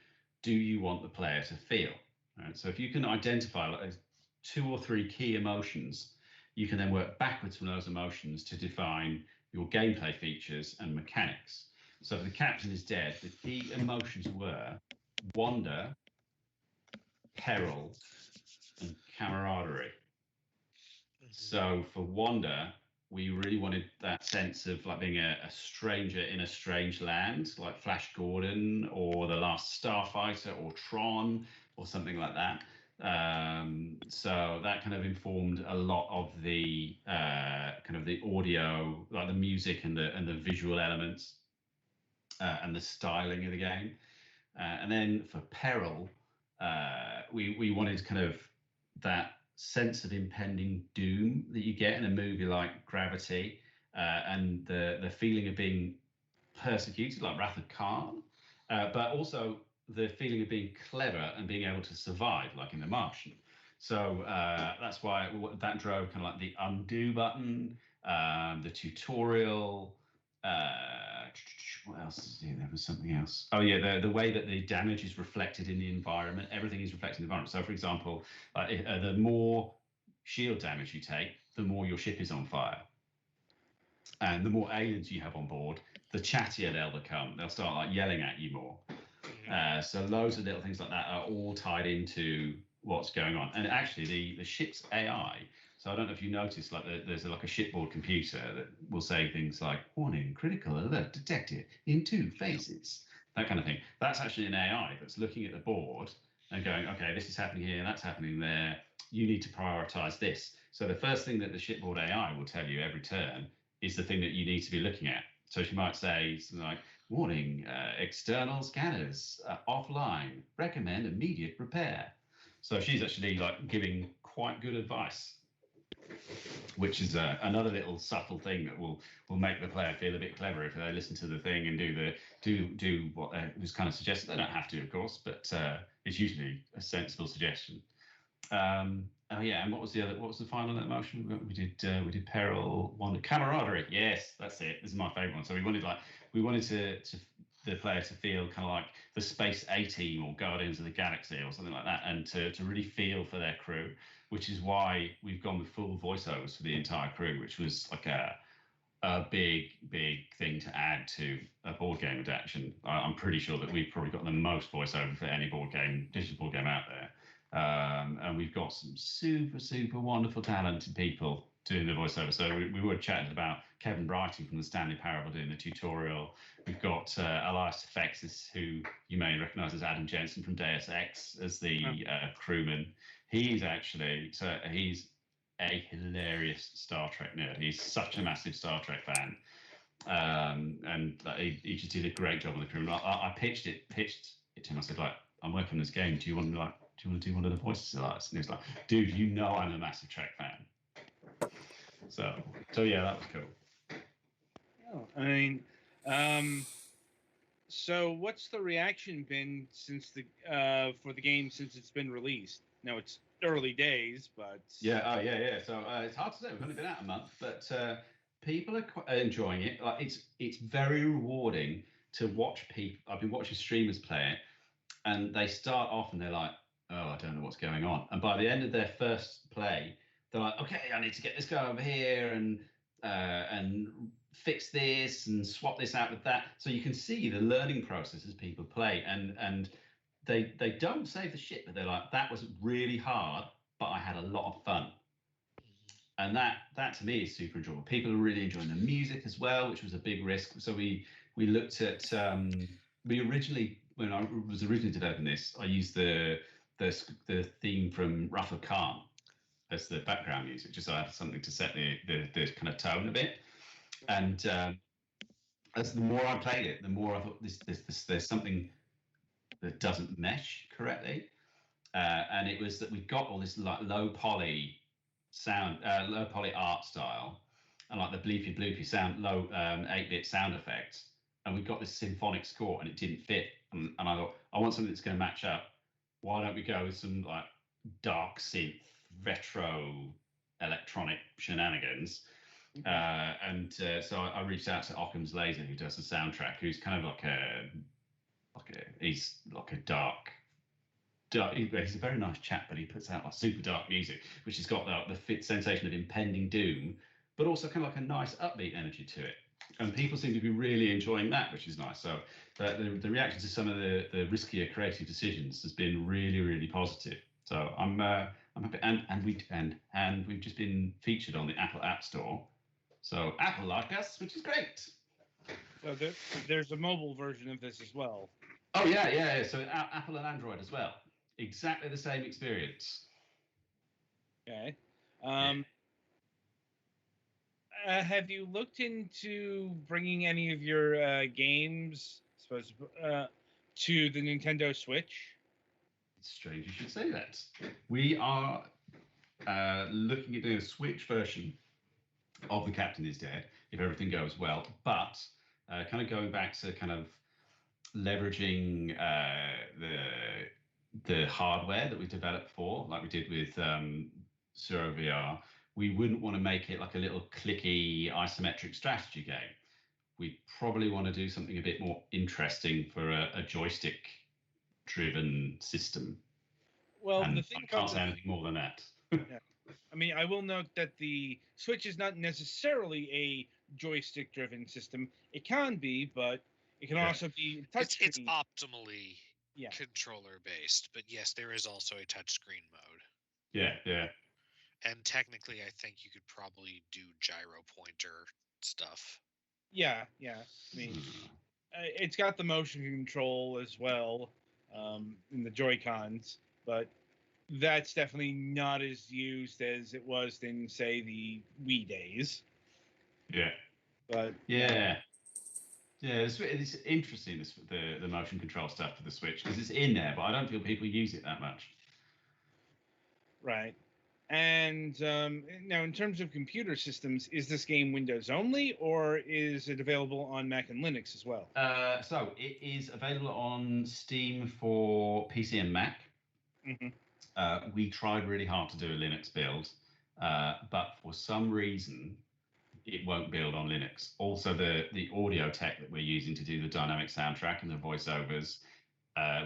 do you want the player to feel? Right? So if you can identify like 2 or 3 key emotions, you can then work backwards from those emotions to define your gameplay features and mechanics. So if the captain is dead, the key emotions were wonder, peril, and camaraderie. So for wonder, we really wanted that sense of like being a stranger in a strange land, like Flash Gordon or The Last Starfighter or Tron or something like that. So that kind of informed a lot of the kind of the audio, like the music and the visual elements and the styling of the game. And then for peril, we wanted kind of that sense of impending doom that you get in a movie like Gravity, and the feeling of being persecuted, like Wrath of Khan, but also the feeling of being clever and being able to survive, like in The Martian. So that's why that drove kind of like the undo button, the tutorial. What else? Yeah, there was something else. Oh yeah, the way that the damage is reflected in the environment. Everything is reflected in the environment. So for example, the more shield damage you take, the more your ship is on fire. And the more aliens you have on board, the chattier they'll become. They'll start like yelling at you more. So loads of little things like that are all tied into what's going on. And actually, the ship's AI. So I don't know if you noticed, like there's like a shipboard computer that will say things like "warning, critical alert detected in 2 phases," that kind of thing. That's actually an AI that's looking at the board and going, "Okay, this is happening here, that's happening there. You need to prioritize this." So the first thing that the shipboard AI will tell you every turn is the thing that you need to be looking at. So she might say something like, "Warning, external scanners offline. Recommend immediate repair." So she's actually like giving quite good advice, which is another little subtle thing that will make the player feel a bit clever if they listen to the thing and do what was kind of suggested. They don't have to, of course, but it's usually a sensible suggestion. Oh yeah, and what was the final emotion? We did peril, wonder, camaraderie. Yes, that's it. This is my favorite one. So we wanted to the player to feel kind of like the Space A-Team or Guardians of the Galaxy or something like that, and to really feel for their crew, which is why we've gone with full voiceovers for the entire crew, which was like a big thing to add to a board game adaptation. I'm pretty sure that we've probably got the most voiceover for any digital board game out there. And we've got some super wonderful talented people doing the voiceover. So we were chatting about Kevin Brighton from the Stanley Parable doing the tutorial. We've got Elias Fexis, who you may recognise as Adam Jensen from Deus Ex, as the crewman. He's a hilarious Star Trek nerd. He's such a massive Star Trek fan. And he just did a great job on the crew. I pitched it to him. I said, like, I'm working on this game. Do you want to like you want to do one of the voices of us? And he was like, dude, you know I'm a massive Trek fan. So yeah, that was cool. Oh, I mean, so what's the reaction been since for the game since it's been released? Now it's early days, but Yeah, yeah. So it's hard to say. We've only been out a month, but people are enjoying it. Like it's very rewarding to watch people. I've been watching streamers play it, and they start off and they're like, "Oh, I don't know what's going on," and by the end of their first play, they're like, "Okay, I need to get this guy over here and fix this and swap this out with that." So you can see the learning process as people play, and they don't save the shit, but they're like, "That was really hard, but I had a lot of fun." And that to me is super enjoyable. People are really enjoying the music as well, which was a big risk. So we looked at we originally, when I was originally developing this, I used the theme from Wrath of Khan as the background music, just so I had something to set the kind of tone a bit. And as the more I played it, the more I thought there's something that doesn't mesh correctly. And it was that we got all this like low poly sound, low poly art style, and like the bleepy bloopy sound, low 8-bit sound effects, and we got this symphonic score, and it didn't fit. And I thought, I want something that's going to match up. Why don't we go with some like dark synth, retro, electronic shenanigans? So I reached out to Occam's Laser, who does the soundtrack, who's kind of he's like a dark. He's a very nice chap, but he puts out like super dark music, which has got the fit sensation of impending doom, but also kind of like a nice upbeat energy to it. And people seem to be really enjoying that, which is nice. So the reaction to some of the riskier creative decisions has been really, really positive. So I'm happy, and we've just been featured on the Apple App Store. So Apple like us, which is great. so there's a mobile version of this as well. Oh yeah. So Apple and Android as well. Exactly the same experience. Okay. Have you looked into bringing any of your games, I suppose, to the Nintendo Switch? It's strange you should say that. We are looking at doing a Switch version of The Captain is Dead, if everything goes well, but kind of going back to kind of leveraging the hardware that we developed for, like we did with Zero VR. We wouldn't want to make it like a little clicky isometric strategy game. We probably want to do something a bit more interesting for a joystick-driven system. Well, and the thing I can't say anything more than that. Yeah. I mean, I will note that the Switch is not necessarily a joystick-driven system. It can be, but it can also be touchscreen. It's optimally controller-based, but yes, there is also a touchscreen mode. Yeah. And technically, I think you could probably do gyro pointer stuff. Yeah. I mean, it's got the motion control as well in the Joy-Cons, but that's definitely not as used as it was in, say, the Wii days. Yeah. But yeah, it's interesting, the motion control stuff for the Switch, because it's in there, but I don't feel people use it that much. Right. And now, in terms of computer systems, is this game Windows only, or is it available on Mac and Linux as well? So it is available on Steam for PC and Mac. Mm-hmm. We tried really hard to do a Linux build, but for some reason, it won't build on Linux. Also, the audio tech that we're using to do the dynamic soundtrack and the voiceovers,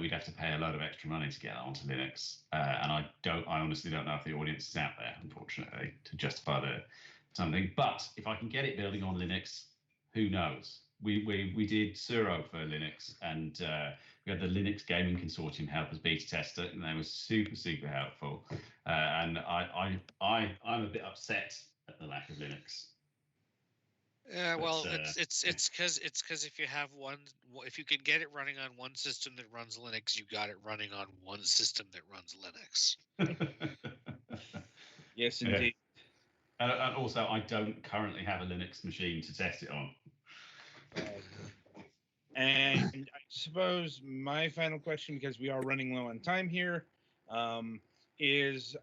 we'd have to pay a load of extra money to get onto Linux, and I honestly don't know if the audience is out there, unfortunately, to justify something. But if I can get it building on Linux, who knows? We did Suro for Linux, and we had the Linux Gaming Consortium help us beta test it, and they were super helpful. And I'm a bit upset at the lack of Linux. Yeah, well, it's because if you can get it running on one system that runs Linux, you got it running on one system that runs Linux. Yes, indeed. Yeah. And also, I don't currently have a Linux machine to test it on. And I suppose my final question, because we are running low on time here, Is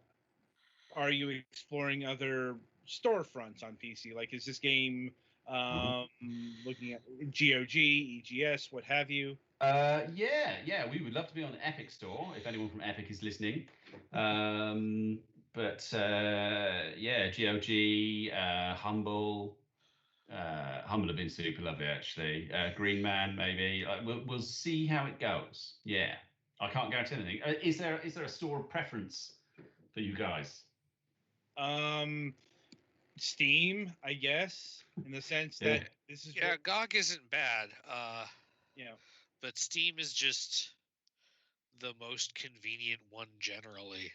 are you exploring other storefronts on PC? Like, is this game looking at GOG, EGS, what have you? Yeah, we would love to be on the Epic Store if anyone from Epic is listening. Yeah, GOG, Humble. Humble have been super lovely, actually. Green Man, maybe. We'll see how it goes. Yeah, I can't guarantee anything. Is there a store of preference for you guys? Steam, I guess, in the sense Yeah. that this is Yeah, GOG isn't bad. you know. But Steam is just the most convenient one generally.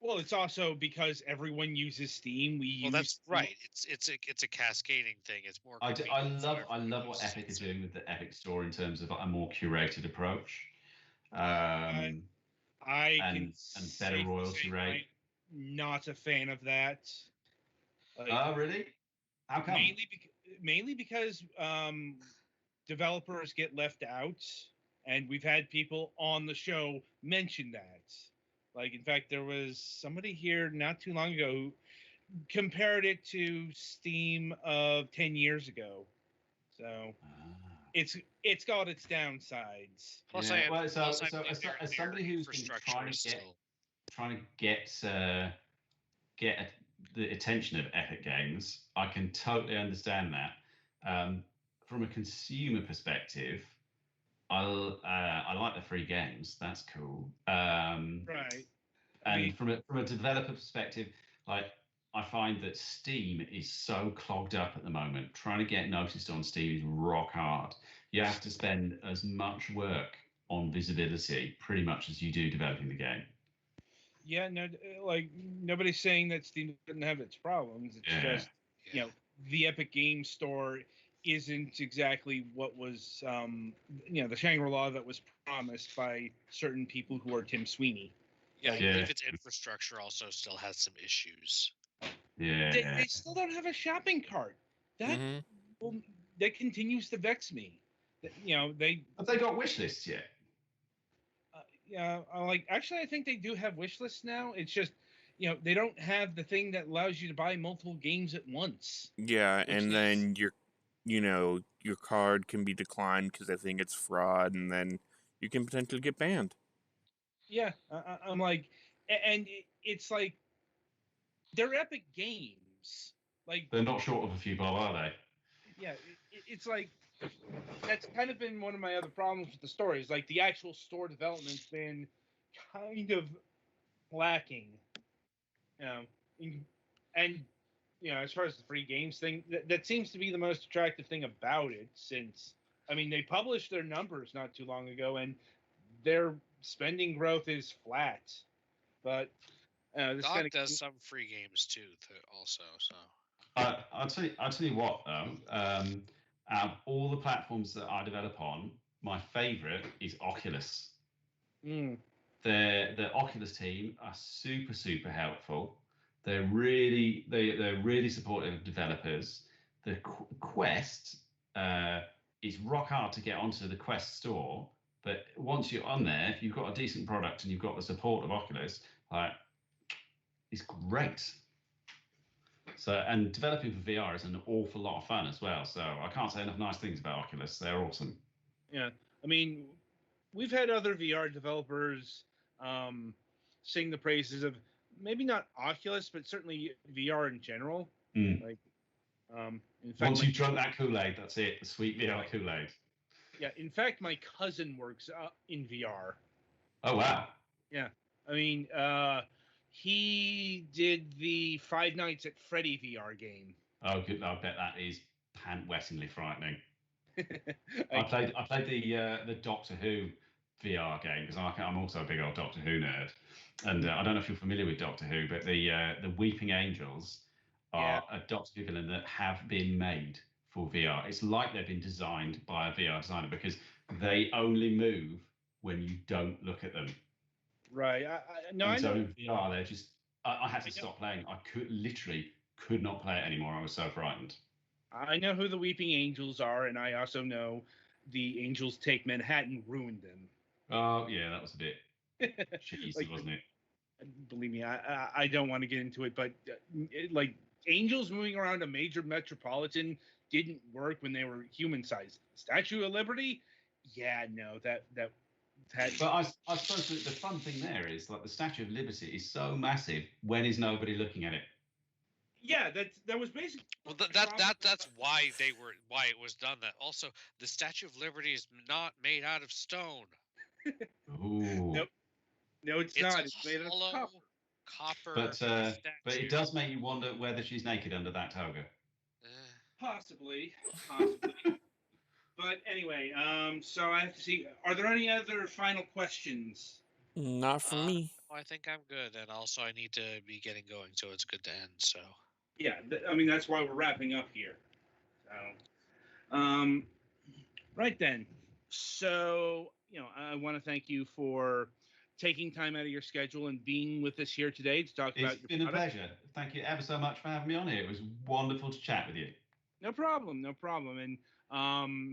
Well, it's also because everyone uses Steam. Well, that's right. It's a cascading thing. It's more. I convenient, so love everyone what uses Epic it, is so- doing with the Epic Store in terms of a more curated approach. I can And better safely royalty say rate. I'm not a fan of that. Oh, really? How come? Mainly because developers get left out, and we've had people on the show mention that. Like, in fact, there was somebody here not too long ago who compared it to Steam of 10 years ago. So it's got its downsides. Plus, Yeah, I so believe as their somebody who's been infrastructure is still. trying to get the attention of Epic Games, I can totally understand that. From a consumer perspective, I like the free games. That's cool. Right. And from a developer perspective, like I find that Steam is so clogged up at the moment. Trying to get noticed on Steam is rock hard. You have to spend as much work on visibility, pretty much as you do developing the game. Yeah, no, like nobody's saying that Steam doesn't have its problems. It's just the Epic Game Store isn't exactly what was the Shangri-La that was promised by certain people who are Tim Sweeney. Yeah, I believe its infrastructure also still has some issues. Yeah, they still don't have a shopping cart. That that continues to vex me. Have they got wish lists yet? Yeah, actually, I think they do have wish lists now. It's just, they don't have the thing that allows you to buy multiple games at once. Yeah, and then your card can be declined because they think it's fraud, and then you can potentially get banned. Yeah, I'm like, and it's like, they're Epic Games. Like, they're not short of a few bob, are they? Yeah, it's like, that's kind of been one of my other problems with the story. Is like the actual store development's been kind of lacking. And as far as the free games thing, that seems to be the most attractive thing about it. Since they published their numbers not too long ago, and their spending growth is flat. But this GOG does some free games too, also. So I'll tell you what though. Out of all the platforms that I develop on, my favorite is Oculus. The Oculus team are super helpful. They're really supportive of developers. The Quest is rock hard to get onto the Quest store, but once you're on there, if you've got a decent product and you've got the support of Oculus, it's great. So, and developing for VR is an awful lot of fun as well. So I can't say enough nice things about Oculus. They're awesome. Yeah, we've had other VR developers sing the praises of maybe not Oculus, but certainly VR in general. Like, in fact, once you've drunk that Kool-Aid, that's it. The sweet VR Kool-Aid. Yeah, in fact, my cousin works in VR. Oh wow! Yeah, he did the Five Nights at Freddy VR game. Oh, good! I bet that is pant-wettingly frightening. I played the Doctor Who VR game because I'm also a big old Doctor Who nerd, and I don't know if you're familiar with Doctor Who, but the Weeping Angels are a Doctor Who villain that have been made for VR. It's like they've been designed by a VR designer because they only move when you don't look at them. Right. In VR, they're just. I had to stop playing. I could not play it anymore. I was so frightened. I know who the Weeping Angels are, and I also know the Angels Take Manhattan ruined them. Oh yeah, that was a bit cheesy, wasn't it? believe me, I don't want to get into it, but like angels moving around a major metropolitan didn't work when they were human sized. Statue of Liberty, yeah, no, that. But I suppose the fun thing there is like the Statue of Liberty is so massive. When is nobody looking at it? Yeah, that was basically. Well, that's why it was done. That also, the Statue of Liberty is not made out of stone. Ooh. Nope. No, it's not. It's made of copper. But it does make you wonder whether she's naked under that toga. Possibly. But anyway, so I have to see. Are there any other final questions? Not for me. I think I'm good, and also I need to be getting going, so it's good to end. So. Yeah, I mean that's why we're wrapping up here. So, right then. So I want to thank you for taking time out of your schedule and being with us here today to talk about. It's been a pleasure. Thank you ever so much for having me on here. It was wonderful to chat with you. No problem. And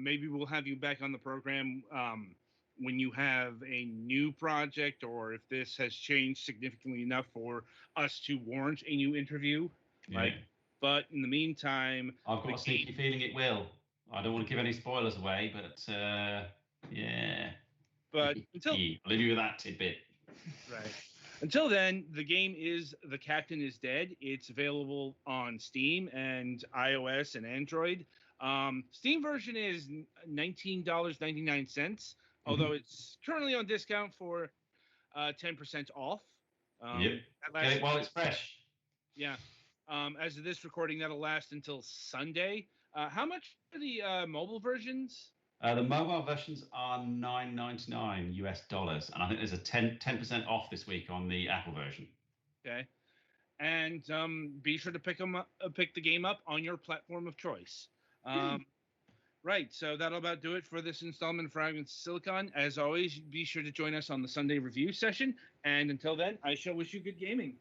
maybe we'll have you back on the program when you have a new project, or if this has changed significantly enough for us to warrant a new interview. Yeah. Right. But in the meantime, I've got a sneaky feeling it will. I don't want to give any spoilers away, but yeah. But until I'll leave you with that tidbit. Right. Until then, the game is The Captain is Dead. It's available on Steam and iOS and Android. Steam version is $19.99, although it's currently on discount for 10% off. Yep. Get it while it's fresh. Yeah. As of this recording, that'll last until Sunday. How much are the mobile versions? The mobile versions are $9.99 US, and I think there's a 10% off this week on the Apple version. Okay, and be sure to pick the game up on your platform of choice. Right, so that'll about do it for this installment of Fragments Silicon. As always, be sure to join us on the Sunday review session, and until then, I shall wish you good gaming.